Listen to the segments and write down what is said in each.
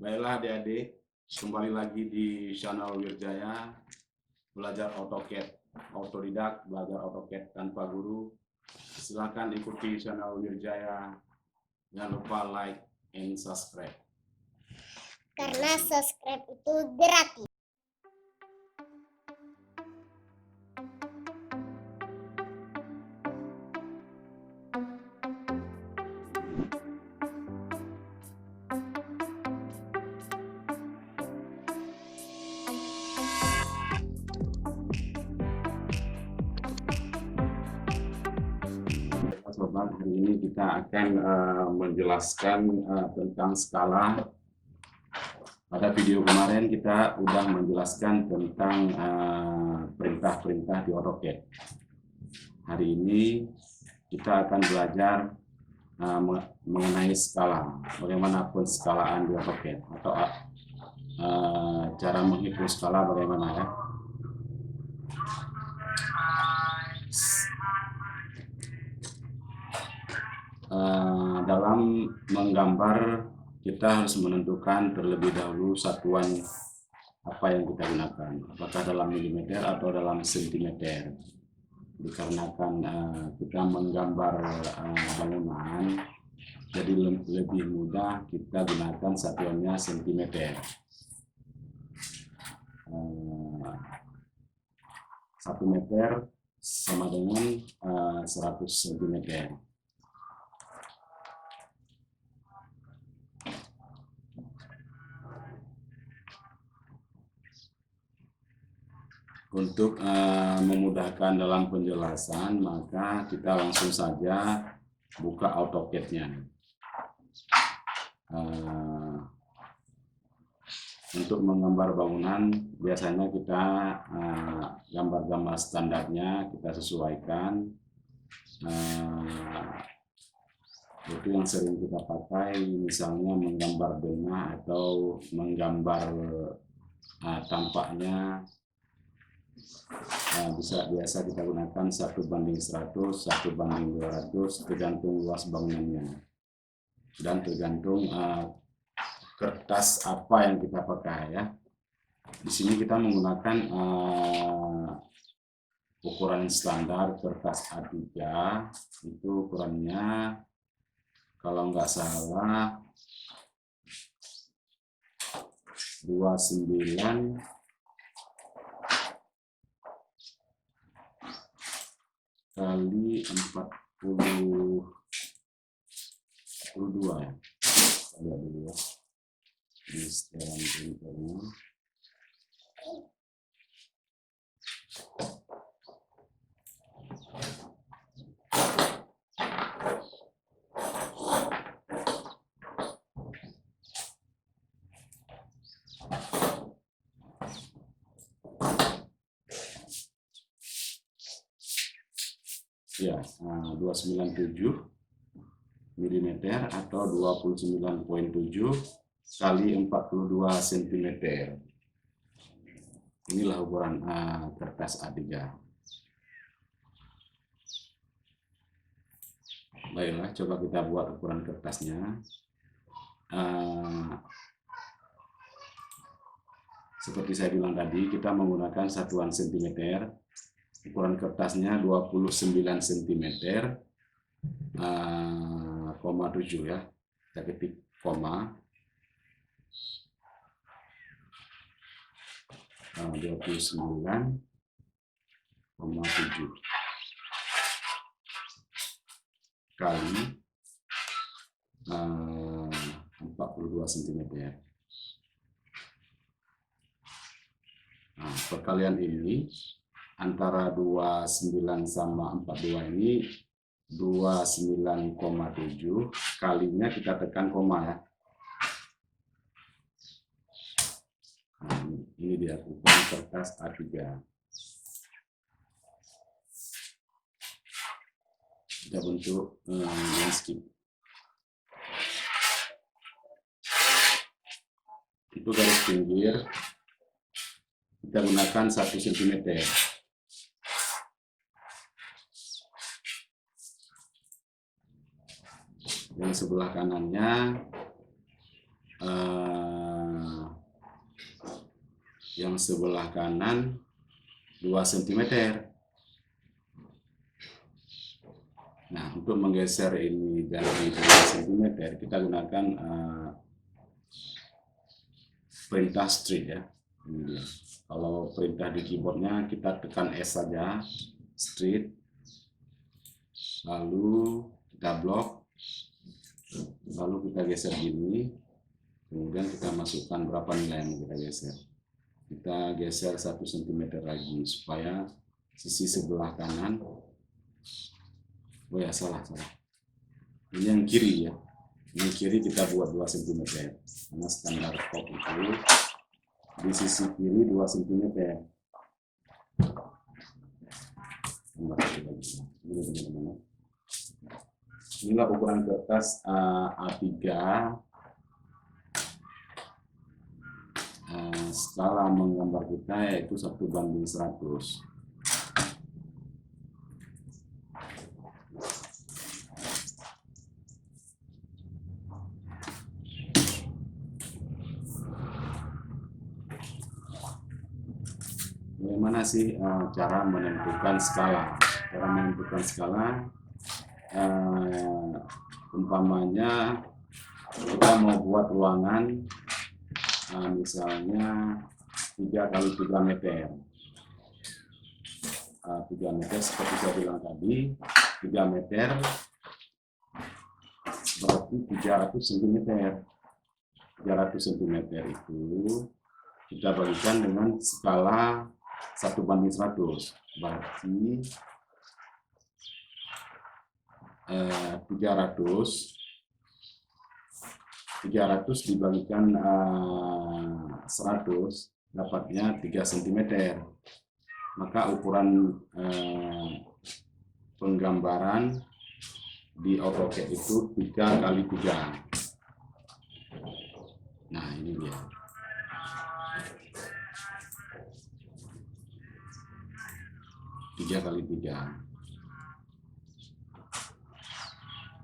Baiklah adik-adik, kembali lagi di channel Wirjaya, belajar AutoCAD, autodidak, belajar AutoCAD tanpa guru. Silakan ikuti channel Wirjaya, jangan lupa like and subscribe. Karena subscribe itu gratis. Sobat, hari ini kita akan menjelaskan tentang skala. Pada video kemarin kita sudah menjelaskan tentang perintah-perintah di AutoCAD. Hari ini kita akan belajar mengenai skala, bagaimana penskalaan di AutoCAD atau cara menghitung skala bagaimana ya. Dalam menggambar kita harus menentukan terlebih dahulu satuan apa yang kita gunakan, apakah dalam milimeter atau dalam sentimeter. Dikarenakan kita menggambar bangunan, jadi lebih mudah kita gunakan satuannya sentimeter. 1 meter sama dengan 100 cm. Untuk memudahkan dalam penjelasan, maka kita langsung saja buka AutoCAD-nya. Untuk menggambar bangunan, biasanya kita gambar-gambar standarnya kita sesuaikan. Itu yang sering kita pakai, misalnya menggambar denah atau menggambar tampaknya. Biasa kita gunakan 1:100, 1:200, tergantung luas bangunannya dan tergantung kertas apa yang kita pakai ya. Di sini kita menggunakan ukuran standar kertas A3, itu ukurannya kalau nggak salah 29 kali 42 ya. Lihat dulu ya. Ini setelan printernya. Ya, 297 mm atau 29,7 kali 42 cm. Inilah ukuran kertas A3. Baiklah, coba kita buat ukuran kertasnya. Seperti saya bilang tadi, kita menggunakan satuan cm. Ukuran kertasnya 29 cm, 7 ya. Kita ketik koma. 29,7 kali 42 cm. Nah, perkalian ini antara 29 sama 42 ini 29,7, kalinya kita tekan koma ya. Nah, ini dia ukuran kertas A3. Kita bentuk landscape. Itu garis pinggir kita gunakan 1 cm. Yang sebelah kanannya yang sebelah kanan 2 cm. Nah, untuk menggeser ini dari 2 cm, kita gunakan perintah straight ya. Ini dia. Kalau perintah di keyboardnya kita tekan S saja, straight, lalu kita blok, lalu kita geser gini, kemudian kita masukkan berapa nilai yang kita geser. Kita geser 1 cm lagi supaya sisi sebelah kanan, oh ya salah. Ini yang kiri ya. Ini kiri kita buat 2 cm. Karena standar kop itu di sisi kiri 2 cm. Inilah ukuran kertas A3 skala menggambar kita yaitu 1:100. Bagaimana sih cara menentukan skala? Cara menentukan skala, umpamanya kita mau buat ruangan, misalnya 3x3 meter. 3 meter seperti saya bilang tadi, 3 meter berarti 300 cm. 300 cm itu kita bagikan dengan skala 1:100, berarti 300 dibagikan 100 dapatnya 3 cm. Maka ukuran penggambaran di AutoCAD itu 3x3. Nah, ini dia.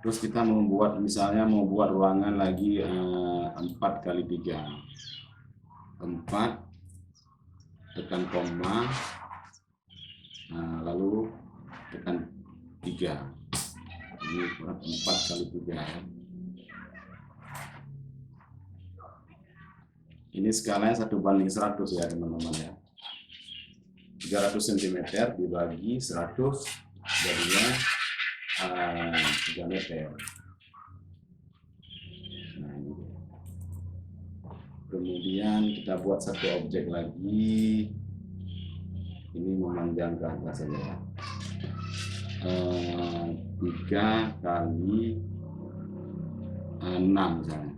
Terus kita misalnya mau buat ruangan lagi 4x3. 4, tekan koma, lalu tekan 3. Ini ukuran 4x3 ya. Ini skalanya 1:100 ya teman-teman ya. 300 cm dibagi 100 jadinya 3 meter. Nah, ini. Kemudian kita buat satu objek lagi. Ini memanjang ke atas saja ya. 3x6 misalnya.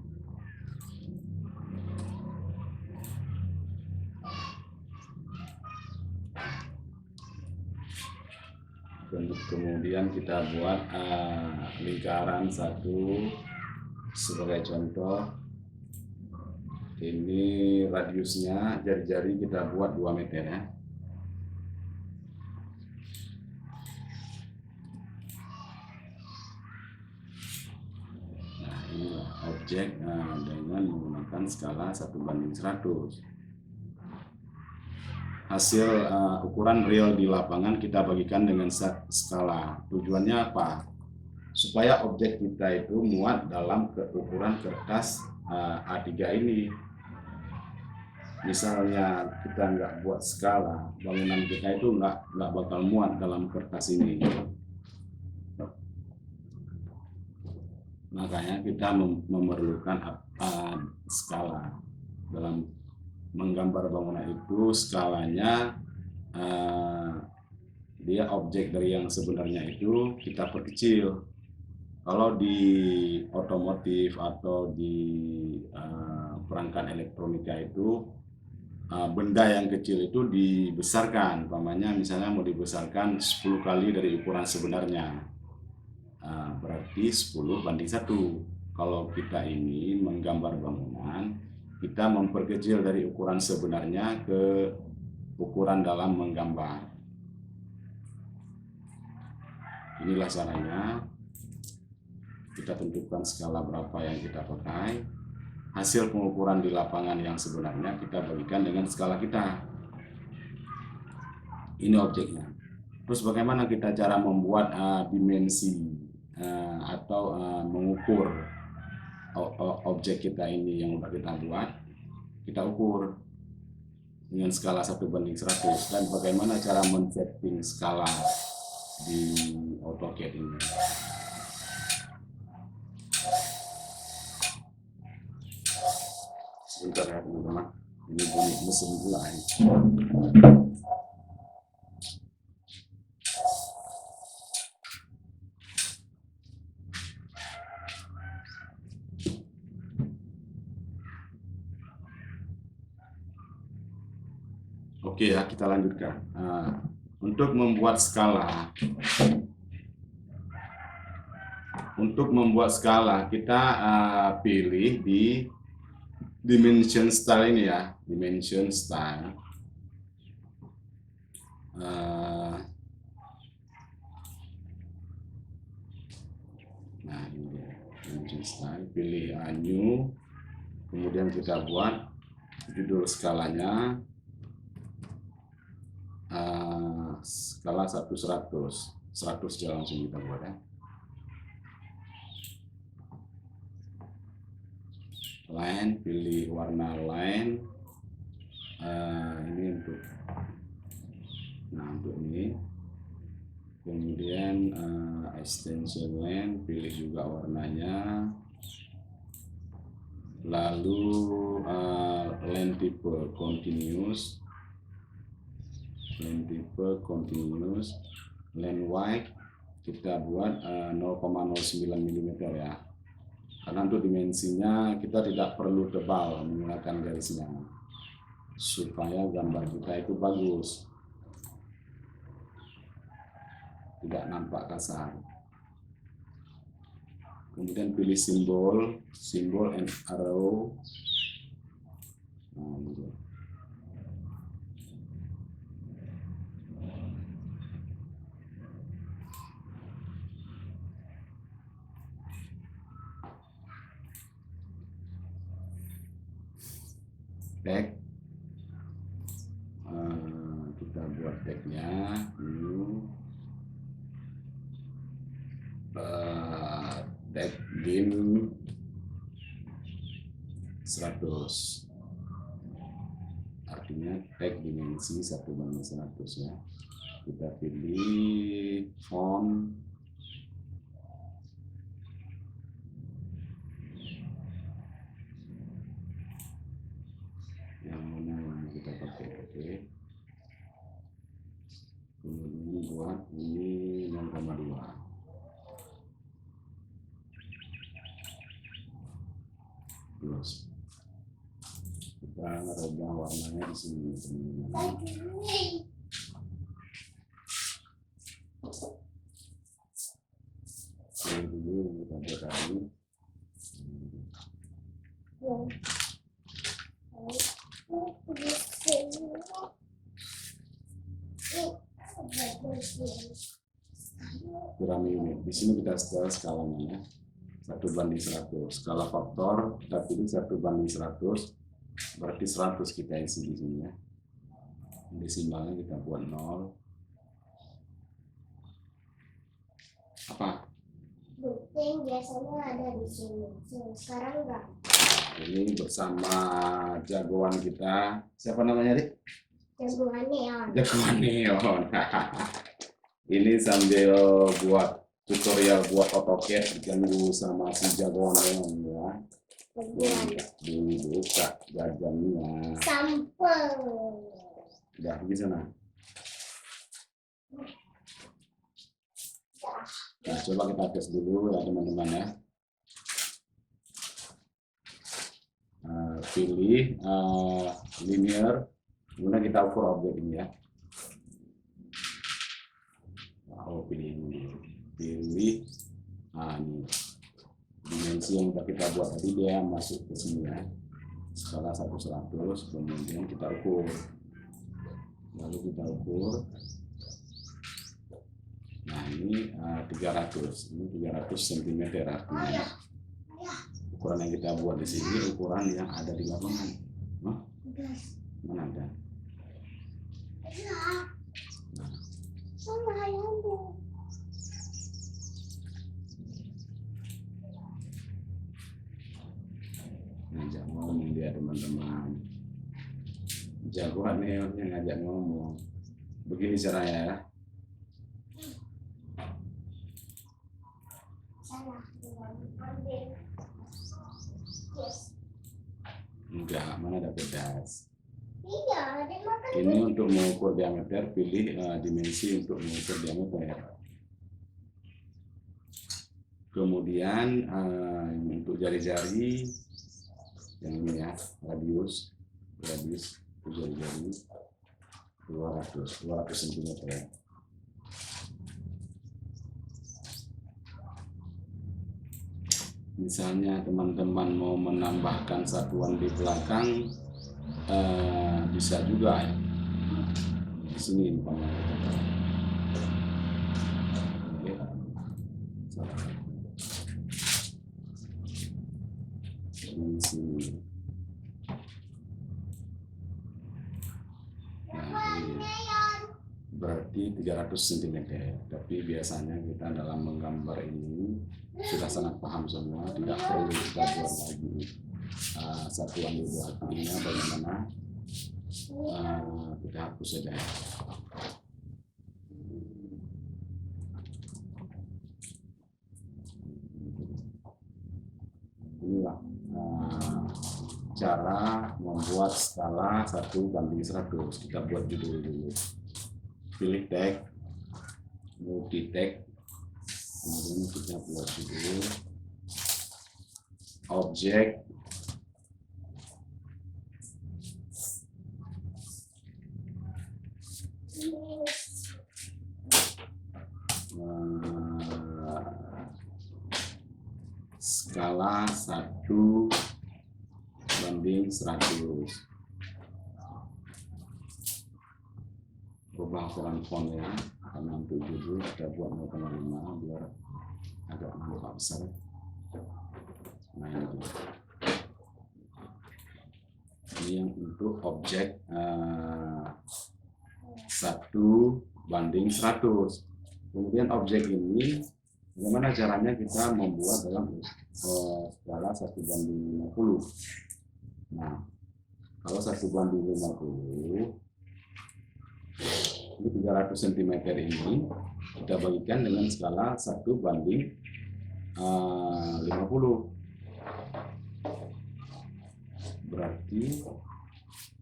Kemudian kita buat lingkaran satu sebagai contoh. Ini radiusnya jari-jari kita buat 2 meter ya. Nah, inilah objek dengan menggunakan skala 1:100. Hasil ukuran real di lapangan kita bagikan dengan skala. Tujuannya apa? Supaya objek kita itu muat dalam ukuran kertas A3 ini. Misalnya kita nggak buat skala, bangunan kita itu nggak bakal muat dalam kertas ini. Makanya kita memerlukan skala dalam menggambar bangunan itu. Skalanya dia objek dari yang sebenarnya itu kita perkecil. Kalau di otomotif atau di perangkat elektronika itu benda yang kecil itu dibesarkan. Umpamanya misalnya mau dibesarkan 10 kali dari ukuran sebenarnya, berarti 10:1. Kalau kita ini menggambar bangunan, kita memperkecil dari ukuran sebenarnya ke ukuran dalam menggambar. Inilah caranya. Kita tentukan skala berapa yang kita pakai. hasil pengukuran di lapangan yang sebenarnya kita bagikan dengan skala kita. Ini objeknya. Terus bagaimana kita cara membuat dimensi atau mengukur objek kita ini yang sudah kita buat, kita ukur dengan skala 1:100. Dan bagaimana cara men-setting skala di AutoCAD ini. Sebentar ya teman-teman, ini bunyi mesin mulai. Oke ya, kita lanjutkan. Untuk membuat skala, kita pilih di dimension style ini ya, dimension style. Nah ini dia, dimension style. Pilih new, kemudian kita buat judul skalanya. Skala 1:100, 100 aja langsung kita buat ya. Line, pilih warna line. Ini untuk ini. Kemudian extension line, pilih juga warnanya. Lalu line tipe continuous. Line wide kita buat 0,09 mm ya, karena untuk dimensinya kita tidak perlu tebal menggunakan garisnya supaya gambar kita itu bagus, tidak nampak kasar. Kemudian pilih simbol and arrow. Nah, gitu. Tag, kita buat tagnya new, tag dim 100, artinya tag dimensi 1:100 ya. Kita pilih font, yang mana yang kita pakai. Oke. Kemudian buat ini 0,2. Plus. Kita rubah warnanya di sini. Ini dulu kita buat tadi. Piramid. Di sini kita setel skalanya ya, 1:100. Skala faktor kita pilih 1:100, berarti 100 kita isi di sini ya. Desimalnya kita buat 0. Apa? Bukti biasanya ada di sini. Sekarang enggak. Ini bersama jagoan kita. Siapa namanya, Dik? Jagoan neon. Jagoan neon. Ini sambil buat tutorial buat AutoCAD diganggu sama si jagoan neon ya. Dibuka jajannya. Sampel. Udah di sana. Nah, coba kita tes dulu ya teman-teman ya. Pilih linear, kemudian kita ukur objek ini ya. Pilih ini, dimensi yang sudah kita buat tadi dia masuk ke sini ya, skala 1:100, kemudian kita ukur, lalu kita ukur. Nah ini 300, ini 300 cm artinya. Ukuran yang kita buat di sini ukuran yang ada di lapangan. Mana ada? Ngajak ngomong dia teman-teman. Jagoan Neonnya ngajak ngomong. Begini caranya ya. Enggak, mana ada pedas. Iya, dia makan. Ini untuk mengukur diameter, pilih dimensi untuk mengukur diameter. Kemudian untuk jari-jari yang ini ya, radius jari-jari 200 cm. Misalnya teman-teman mau menambahkan satuan di belakang, bisa juga ya. Di sini di sini. Berarti 300 cm, tapi biasanya kita dalam menggambar ini sudah sangat paham semua, tidak perlu kita buat lagi satuan di belakangnya bagaimana, kita hapus saja ya. Inilah cara membuat skala 1:100. Kita buat judul dulu. Pilih tag, multi tag, kemudian kita buat judul, objek, skala 1:100. Ubah ukuran font ya, karena untuk judul kita buat 0,5 biar agak nampak besar. Nah ini yang untuk objek 1:100. Kemudian objek ini bagaimana caranya kita membuat dalam skala 1:50. Nah kalau 1:50 ini 300 cm ini kita bagikan dengan skala 1:50. Berarti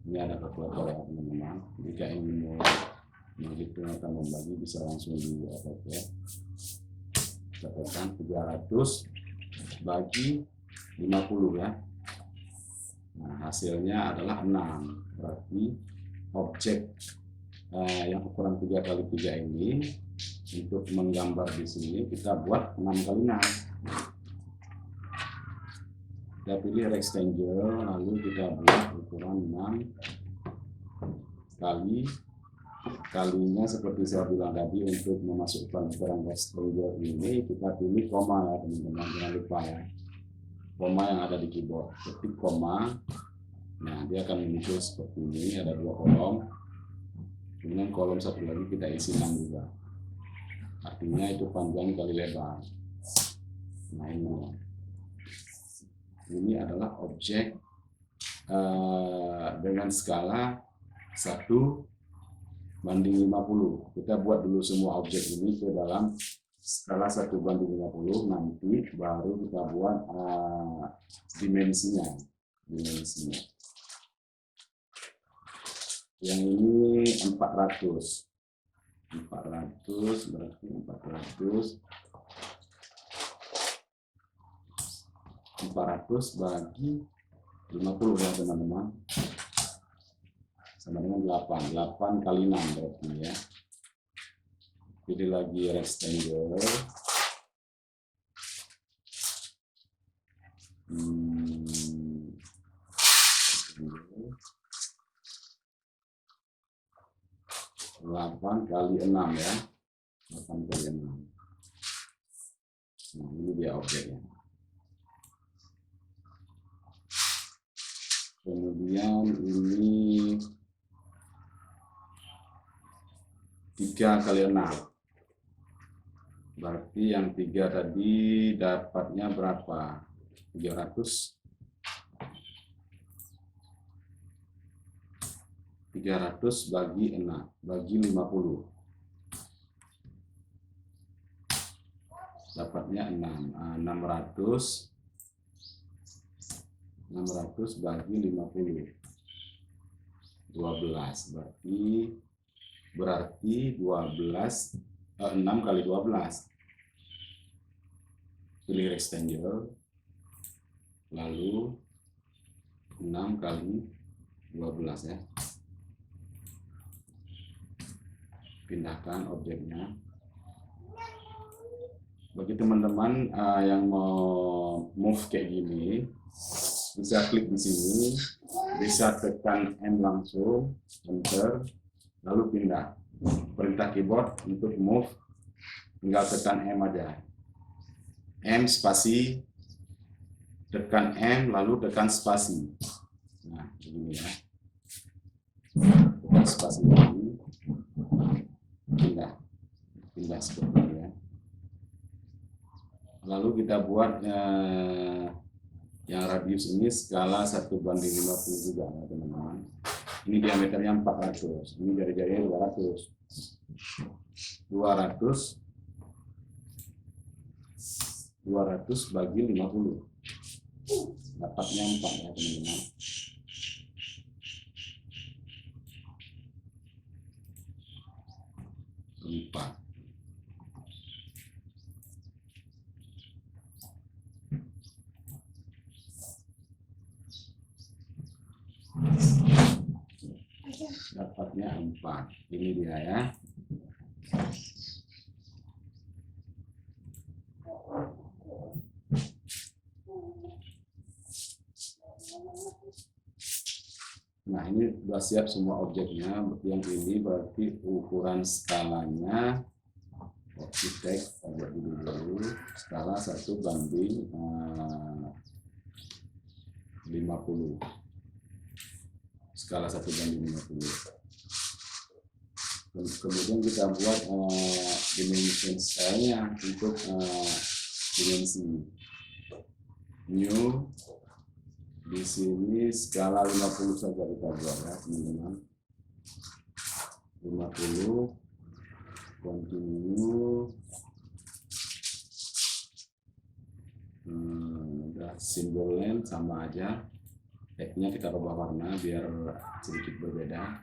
ini ada kalkulator ya teman-teman. Jika ingin menghitung atau membagi bisa langsung di ATP. Catatan 300 bagi 50 ya. Nah hasilnya adalah 6. Berarti objek yang ukuran 3x3 ini untuk menggambar di sini kita buat 6x6. Kita pilih rectangle, lalu kita buat ukuran 6 kalinya seperti saya bilang tadi. Untuk memasukkan ukuran rectangle ini kita pilih koma ya teman-teman, jangan lupa ya, koma yang ada di keyboard, ketik koma. Nah dia akan muncul seperti ini, ada 2 kolom. Kemudian kolom satu lagi kita isi 6 juga. Artinya itu panjang kali lebar. Nah ini adalah objek dengan skala 1:50. Kita buat dulu semua objek ini ke dalam skala 1:50. Nanti baru kita buat dimensinya. Yang ini 400 berarti 400 bagi 50 ya teman-teman, sama dengan 8 kali 6 berarti ya. Jadi lagi rectangle, delapan kali 6 ya, 8 kali 6. Nah ini dia objeknya. Kemudian ini 3 kali 6. Berarti yang 3 tadi dapatnya berapa? 300. 300 bagi 6, bagi 50. Dapatnya 6. 600 bagi 50. 12. Berarti 12 6 kali 12. Pilih rectangle, lalu 6 kali 12 ya. Pindahkan objeknya. Bagi teman-teman yang mau move kayak gini, bisa klik di sini, bisa tekan M langsung, enter, lalu pindah. Perintah keyboard untuk move, tinggal tekan M aja. M spasi, tekan M, lalu tekan spasi. Nah, begini ya. Tekan spasi lagi, pindah seperti ini ya. Lalu kita buat yang radius ini skala 1:50 juga ya teman-teman. Ini diameternya 400, ini jari-jarinya 200. 200 bagi 50. Dapatnya 4 ya teman-teman. Dapatnya 4. Ini dia ya. Nah, ini sudah siap semua objeknya. Yang ini berarti ukuran skalanya arsitek buat dulu skala 1:50. Skala 1:50. Kemudian kita buat dimension style-nya untuk dimensi new. Di sini skala 50 saja kita buat ya teman-teman. 50 continue. Udah simbol line sama aja. Tag-nya kita rubah warna biar sedikit berbeda.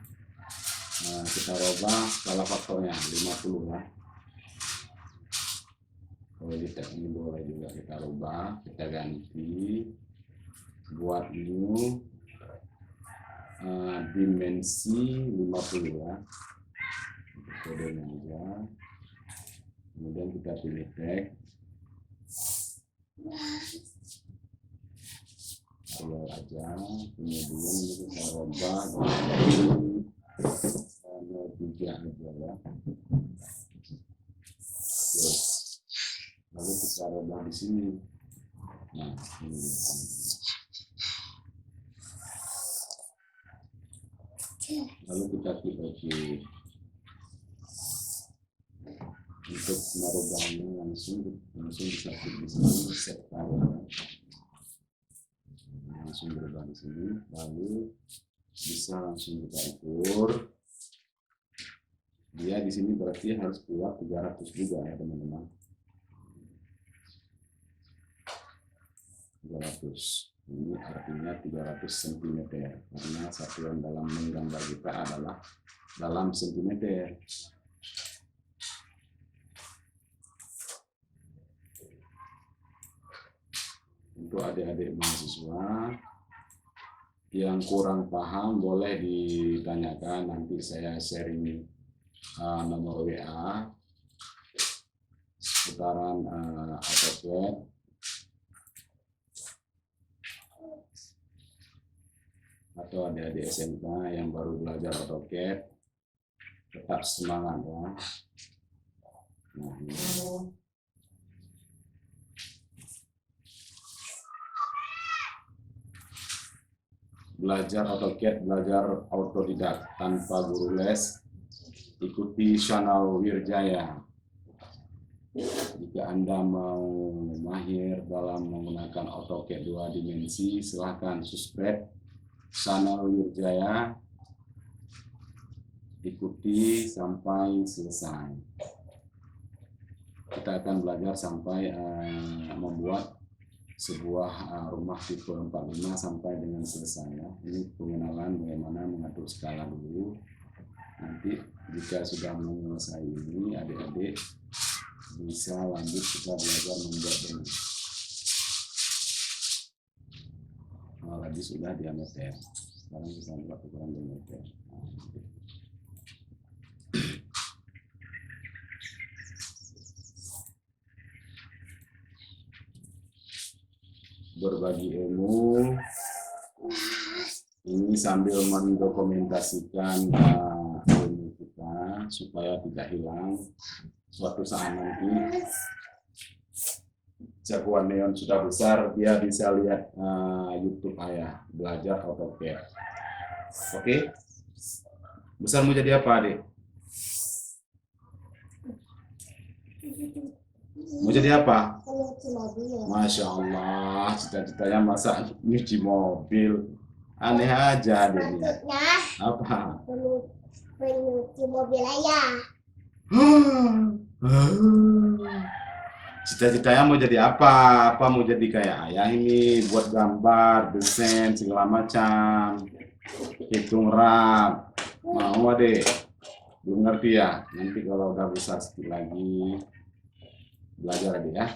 Kita rubah skala faktornya 50 ya. Kalau di tag ini boleh juga kita rubah, kita ganti buat new dimensi 50 ya. Kodenya aja. Kemudian kita pilih tag. Keluar aja, kemudian kita rubah dari 3 aja ya. Terus, lalu kita rubah di sini. Nah, ini. Lalu kita klik OK. Untuk merubahnya langsung kita klik di sini set file. Langsung berubah di sini, lalu bisa langsung kita ukur. Dia di sini berarti harus keluar 300 juga ya teman-teman. 300. Ini artinya 300 cm karena satuan dalam menggambar kita adalah dalam sentimeter. Untuk adik-adik mahasiswa yang kurang paham boleh ditanyakan, nanti saya sharing nomor WA seputaran AutoCAD. Atau adik-adik SMK yang baru belajar AutoCAD, tetap semangat ya. Nah, ini. belajar AutoCAD, belajar autodidak tanpa guru les, ikuti channel Wirjaya. Jika Anda mau mahir dalam menggunakan AutoCAD 2 dimensi, silahkan subscribe channel Wirjaya, ikuti sampai selesai. Kita akan belajar sampai membuat sebuah rumah tipe 45 sampai dengan selesai ya. Ini pengenalan bagaimana mengatur skala dulu. Nanti jika sudah menguasai ini, adik-adik bisa lanjut kita belajar membuat rumah. Nah, tadi sudah diameter. Sekarang bisa buat ukuran diameter. Berbagi ilmu ini sambil mendokumentasikan ilmu kita supaya tidak hilang. Suatu saat nanti jagoan Neon sudah besar, dia bisa lihat YouTube ayah belajar AutoCAD. Oke, besar mau jadi apa, adik? Mau jadi apa? Masya Allah, cita-citanya masa nyuci mobil. Aneh aja deh. Apa? Penyuci mobil ayah. Cita-citanya mau jadi apa? Apa mau jadi kayak ayah ini, buat gambar, desain, segala macam, hitung rap. Mau adek? Belum ngerti ya? Nanti kalau udah besar sedikit lagi belajar adik ya.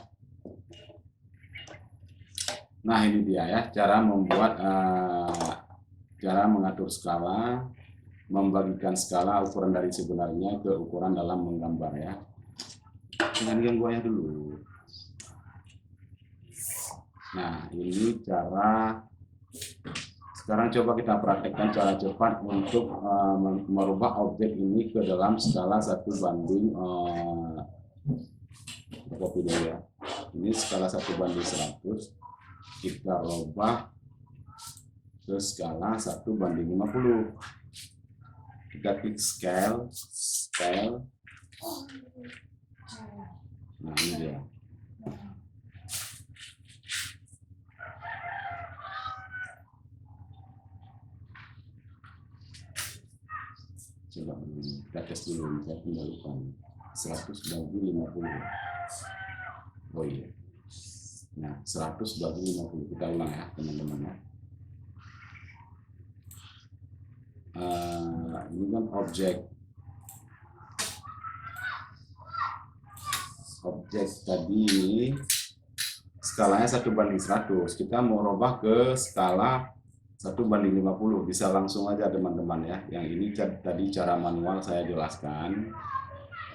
Nah ini dia ya, cara membuat cara mengatur skala, membagikan skala ukuran dari sebenarnya ke ukuran dalam menggambar ya. Jangan ganggu dulu. Nah ini cara, sekarang coba kita praktekkan cara cepat untuk merubah objek ini ke dalam skala 1 banding kopi dulu ya. Ini skala 1 banding 100. Kita rubah ke skala 1 banding 50. Kita klik scale. Nah ini dia. Coba kita tes dulu, saya tinggal lupa 100 bagi 50. Oh iya. Nah 100 bagi 50, kita ulang ya teman-teman ya. Ini kan objek tadi ini skalanya 1 banding 100. Kita mau rubah ke skala 1 banding 50. Bisa langsung aja teman-teman ya. Yang ini tadi cara manual saya jelaskan,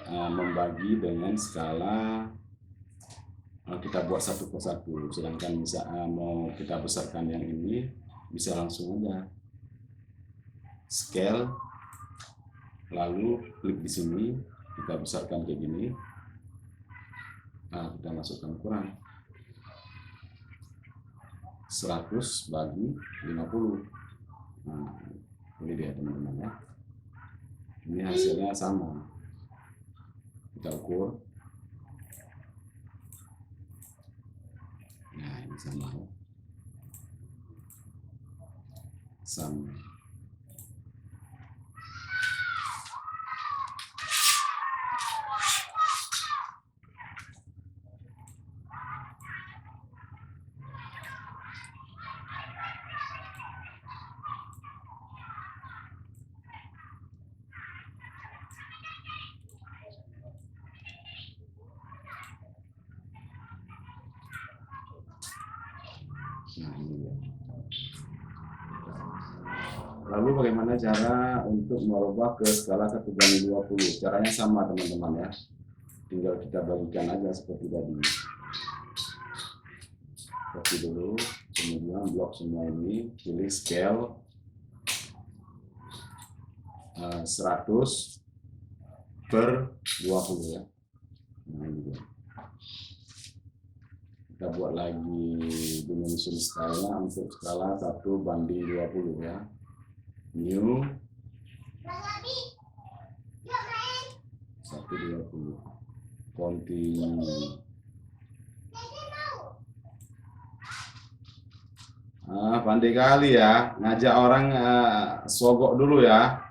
membagi dengan skala kita buat 1 per 1. Sedangkan bisa mau kita besarkan yang ini, bisa langsung aja scale, lalu klik di sini, kita besarkan kayak gini. Nah, kita masukkan ukuran 100 bagi 50. Nah, ini dia teman-teman ya. Ini hasilnya sama. Kita ukur. Nah, ini sama ya. Sama. Nah, ini ya. Lalu bagaimana cara untuk merubah ke skala 1 banding 20? Caranya sama teman-teman ya. Tinggal kita bagikan aja seperti tadi. Copy dulu, kemudian blok semua ini, pilih scale 100 per 20 ya. Nah, ini dia. Kita buat lagi dimension style-nya untuk skala 1:20 ya. New 1:20. Continue. Pandai kali ya, ngajak orang sogok dulu ya.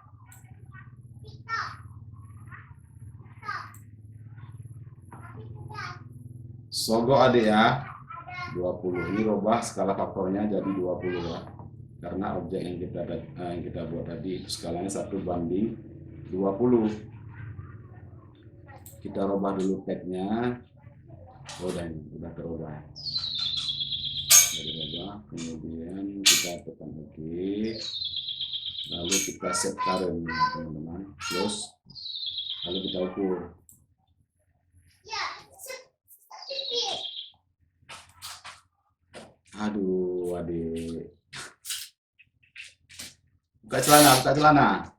Sogok adik ya. 20. Ini rubah skala faktornya jadi 20 ya. Karena objek yang kita buat tadi skalanya 1:20. Kita rubah dulu tag-nya. Udah terubah. Kemudian kita tekan OK, lalu kita set current teman-teman, close, lalu kita ukur. Aduh adik, buka celana.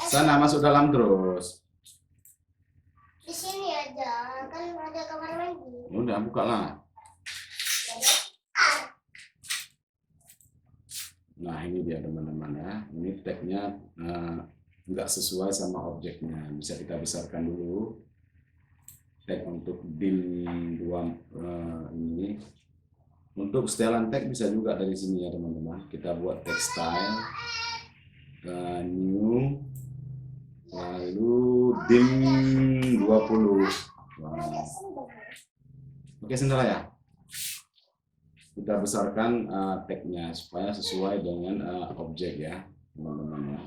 Sana masuk dalam terus. Di sini aja, kan ada kamar mandi. Udah buka lah. Nah ini dia teman-teman ya. Ini tag-nya nggak sesuai sama objeknya. Bisa kita besarkan dulu. Tag untuk dim 2 ini. Untuk setelan tag bisa juga dari sini ya teman-teman. Kita buat textile, new, lalu dim 20. Oke sendiri ya. Kita besarkan tag-nya supaya sesuai dengan objek ya teman-teman ya.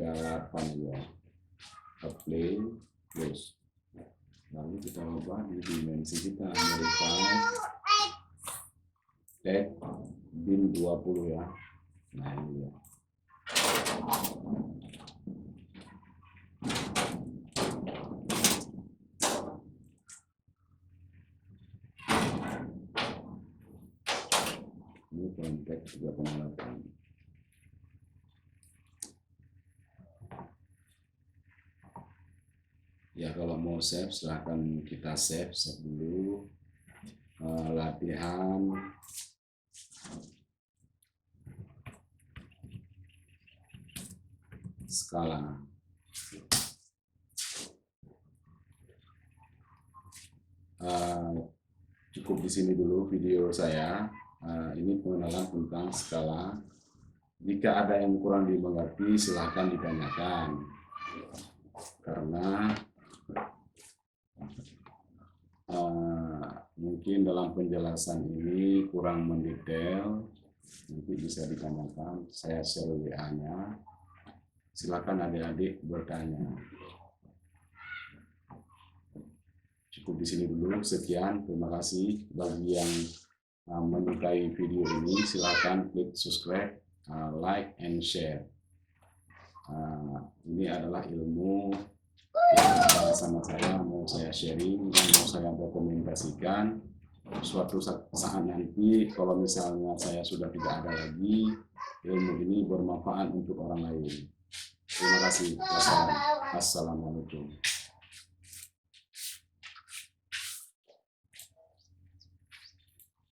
38 ya. Apply, close. Lalu kita ubah di dimensi kita, modify tag dim 20 ya. Nah ini ya. Ini konteks 3,8. Ya kalau mau save silahkan kita save dulu. Latihan skala. Cukup di sini dulu video saya. Ini pengenalan tentang skala. Jika ada yang kurang dimengerti silahkan ditanyakan. Karena mungkin dalam penjelasan ini kurang mendetail, nanti bisa ditanyakan. Saya share WA-nya. Silakan adik-adik bertanya. Cukup di sini dulu. Sekian. Terima kasih. Bagi yang menyukai video ini, silakan klik subscribe, like, and share. Ini adalah ilmu yang sama saya mau saya sharing dan mau saya dokumentasikan. Suatu saat nanti kalau misalnya saya sudah tidak ada lagi, ilmu ini bermanfaat untuk orang lain. Terima kasih. Wassalamualaikum.